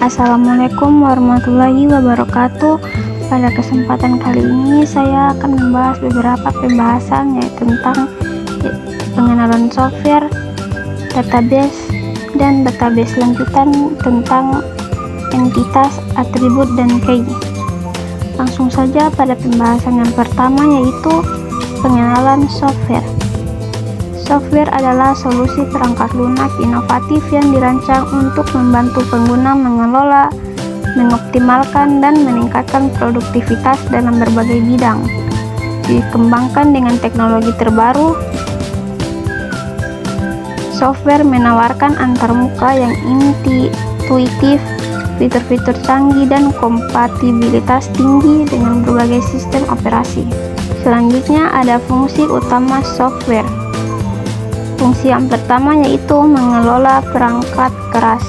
Assalamualaikum warahmatullahi wabarakatuh. Pada kesempatan kali ini saya akan membahas beberapa pembahasan yaitu tentang pengenalan software, database, dan database lanjutan tentang entitas, atribut, dan key. Langsung saja pada pembahasan yang pertama yaitu pengenalan software. Software adalah solusi perangkat lunak inovatif yang dirancang untuk membantu pengguna mengelola, mengoptimalkan, dan meningkatkan produktivitas dalam berbagai bidang. Dikembangkan dengan teknologi terbaru, software menawarkan antarmuka yang intuitif, fitur-fitur canggih, dan kompatibilitas tinggi dengan berbagai sistem operasi. Selanjutnya ada fungsi utama software. Fungsi yang pertama yaitu mengelola perangkat keras.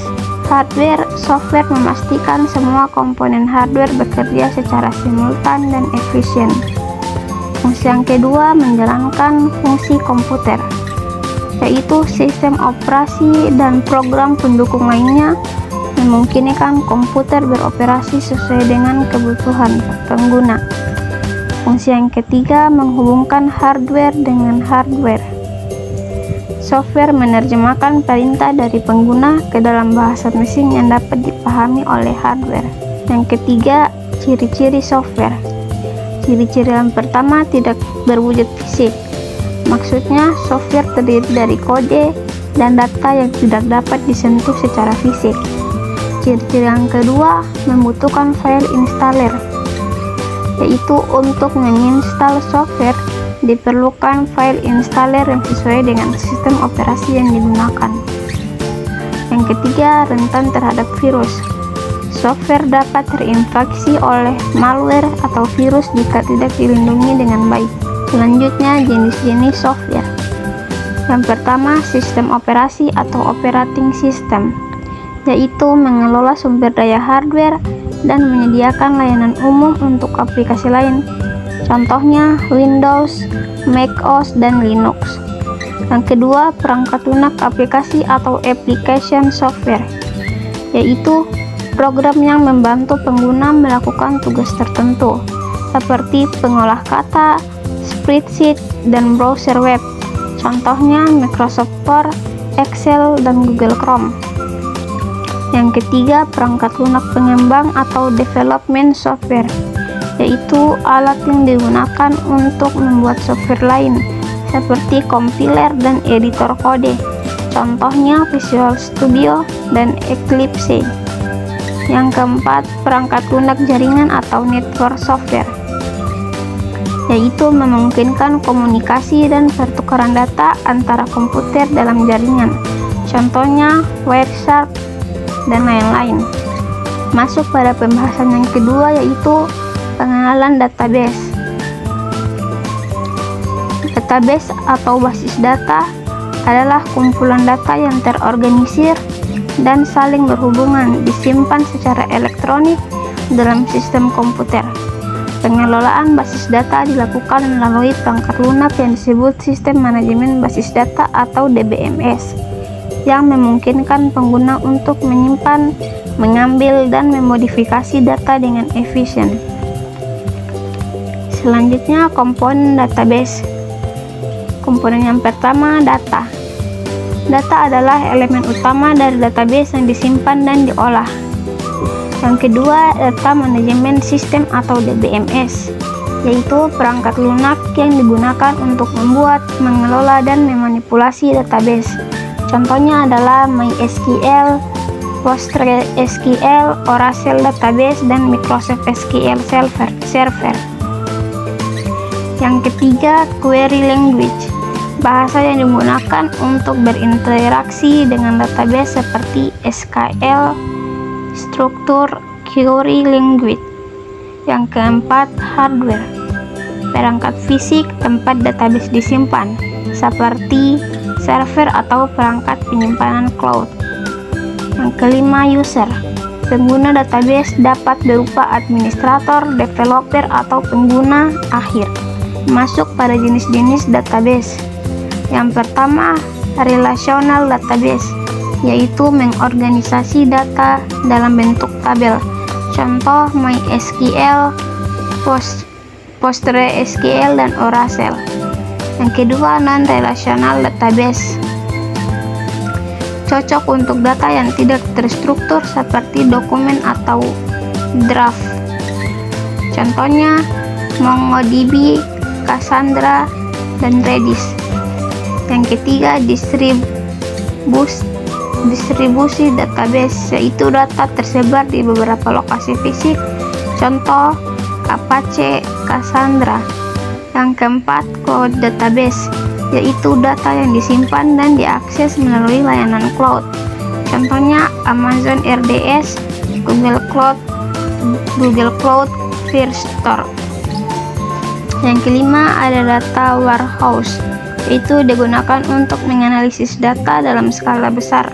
Hardware software memastikan semua komponen hardware bekerja secara simultan dan efisien. Fungsi yang kedua menjalankan fungsi komputer, yaitu sistem operasi dan program pendukung lainnya memungkinkan komputer beroperasi sesuai dengan kebutuhan pengguna. Fungsi yang ketiga menghubungkan hardware dengan hardware. Software menerjemahkan perintah dari pengguna ke dalam bahasa mesin yang dapat dipahami oleh hardware. Yang ketiga, ciri-ciri software. Ciri-ciri yang pertama tidak berwujud fisik. Maksudnya, software terdiri dari kode dan data yang tidak dapat disentuh secara fisik. Ciri-ciri yang kedua, membutuhkan file installer, yaitu untuk menginstal software diperlukan file installer yang sesuai dengan sistem operasi yang digunakan. Yang ketiga, rentan terhadap virus. Software dapat terinfeksi oleh malware atau virus jika tidak dilindungi dengan baik. Selanjutnya, jenis-jenis software. Yang pertama, sistem operasi atau operating system, yaitu mengelola sumber daya hardware dan menyediakan layanan umum untuk aplikasi lain. Contohnya Windows, macOS, dan Linux. Yang kedua, perangkat lunak aplikasi atau application software, yaitu program yang membantu pengguna melakukan tugas tertentu, seperti pengolah kata, spreadsheet, dan browser web. Contohnya Microsoft Word, Excel, dan Google Chrome. Yang ketiga, perangkat lunak pengembang atau development software, yaitu alat yang digunakan untuk membuat software lain seperti compiler dan editor kode. Contohnya Visual Studio dan Eclipse. Yang keempat, perangkat lunak jaringan atau network software, yaitu memungkinkan komunikasi dan pertukaran data antara komputer dalam jaringan. Contohnya Wireshark dan lain-lain. Masuk pada pembahasan yang kedua yaitu pengenalan database. Database atau basis data adalah kumpulan data yang terorganisir dan saling berhubungan, disimpan secara elektronik dalam sistem komputer. Pengelolaan basis data dilakukan melalui perangkat lunak yang disebut Sistem Manajemen Basis Data atau DBMS, yang memungkinkan pengguna untuk menyimpan, mengambil, dan memodifikasi data dengan efisien. Selanjutnya, komponen database. Komponen yang pertama, data. Data adalah elemen utama dari database yang disimpan dan diolah. Yang kedua, data manajemen sistem atau DBMS, yaitu perangkat lunak yang digunakan untuk membuat, mengelola, dan memanipulasi database. Contohnya adalah MySQL, PostgreSQL, Oracle Database, dan Microsoft SQL Server. Yang ketiga, query language, bahasa yang digunakan untuk berinteraksi dengan database seperti SQL, struktur query language. Yang keempat, hardware, perangkat fisik tempat database disimpan, seperti server atau perangkat penyimpanan cloud. Yang kelima, user, pengguna database dapat berupa administrator, developer, atau pengguna akhir. Masuk pada jenis-jenis database. Yang pertama, relational database, yaitu mengorganisasi data dalam bentuk tabel. Contoh MySQL, PostgreSQL, dan Oracle. Yang kedua, non-relational database. Cocok untuk data yang tidak terstruktur seperti dokumen atau draft. Contohnya MongoDB, Cassandra, dan Redis. Yang ketiga, distribusi database, yaitu data tersebar di beberapa lokasi fisik. Contoh Apache, Cassandra. Yang keempat, cloud database, yaitu data yang disimpan dan diakses melalui layanan cloud. Contohnya Amazon RDS, Google Cloud Firestore. Yang kelima, ada data warehouse, yaitu digunakan untuk menganalisis data dalam skala besar.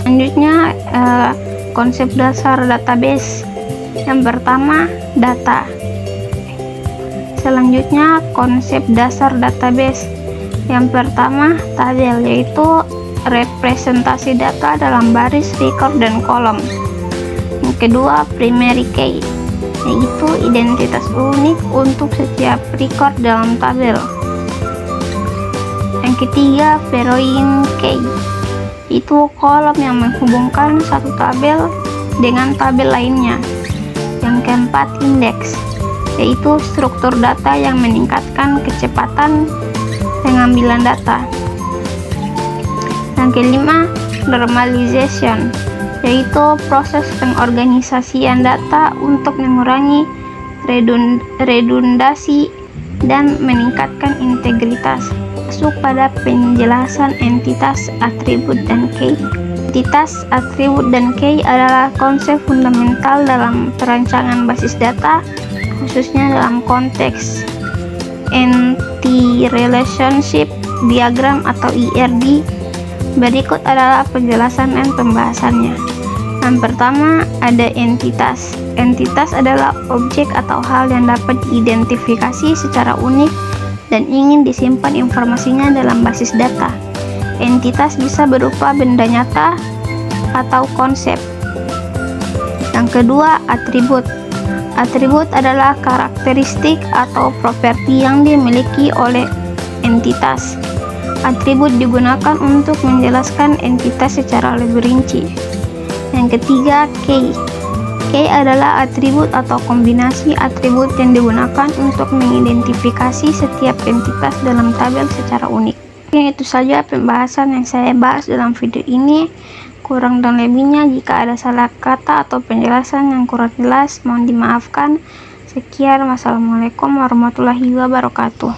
Selanjutnya, konsep dasar database. Yang pertama, data. Selanjutnya, konsep dasar database. Yang pertama, tabel, yaitu representasi data dalam baris, record, dan kolom. Yang kedua, primary key, yaitu identitas unik untuk setiap record dalam tabel. Yang ketiga, foreign key, itu kolom yang menghubungkan satu tabel dengan tabel lainnya. Yang keempat, indeks, yaitu struktur data yang meningkatkan kecepatan pengambilan data. Yang kelima, normalization, yaitu proses pengorganisasian data untuk mengurangi redundasi dan meningkatkan integritas. Masuk pada penjelasan entitas, atribut, dan key. Entitas, atribut, dan key adalah konsep fundamental dalam perancangan basis data, khususnya dalam konteks Entity Relationship Diagram atau ERD. Berikut adalah penjelasan dan pembahasannya. Yang pertama, ada entitas. Entitas adalah objek atau hal yang dapat diidentifikasi secara unik dan ingin disimpan informasinya dalam basis data. Entitas bisa berupa benda nyata atau konsep. Yang kedua, atribut. Atribut adalah karakteristik atau properti yang dimiliki oleh entitas. Atribut digunakan untuk menjelaskan entitas secara lebih rinci. Yang ketiga, key. Key adalah atribut atau kombinasi atribut yang digunakan untuk mengidentifikasi setiap entitas dalam tabel secara unik. Itu saja pembahasan yang saya bahas dalam video ini. Kurang dan lebihnya jika ada salah kata atau penjelasan yang kurang jelas, mohon dimaafkan. Sekian, wassalamualaikum warahmatullahi wabarakatuh.